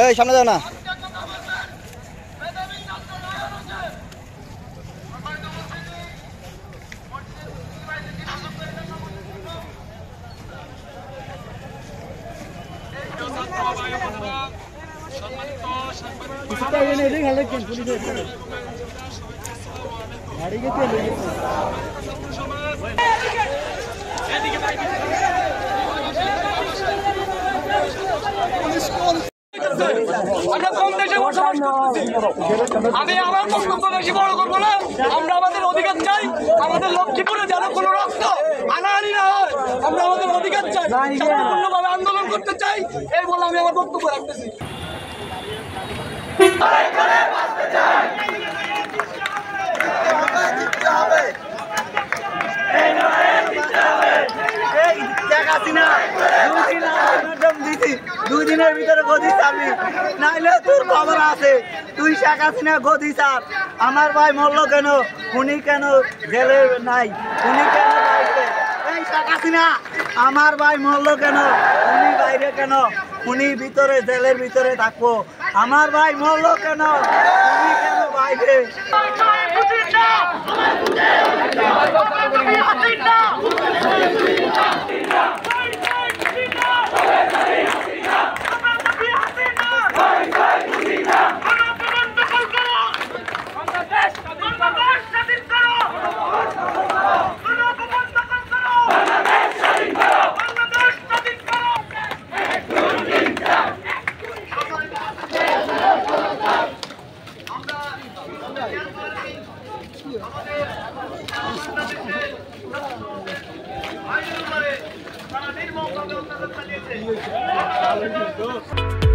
এই সামনে যাও না। আমরা কম দেশে বসবাস করতেছি। আমি আমার বক্তব্য বেশি বড় করবো না। আমরা আমাদের অধিকার চাই। আমাদের লক্ষ্মীপুরে যেন কোনো রক্ত হানাহানি না হয়। আমরা আমাদের অধিকার চাই, শান্তিপূর্ণভাবে আন্দোলন করতে চাই। এই বলে আমি আমার বক্তব্য রাখতেছি। দুদিনের ভিতরে গদি চাবি, নাইলে তোর খবর আছে। তুই শেখ হাসিনা গদি চাপ। আমার ভাই মরলো কেন? উনি কেন জেলে নাই? উনি কেন বাইরে? এই শেখ হাসিনা, আমার ভাই মরলো কেন? উনি বাইরে কেন? উনি ভিতরে জেলের ভিতরে থাকবো। আমার ভাই মরলো কেন? উনি কেন বাইরে? আমাদের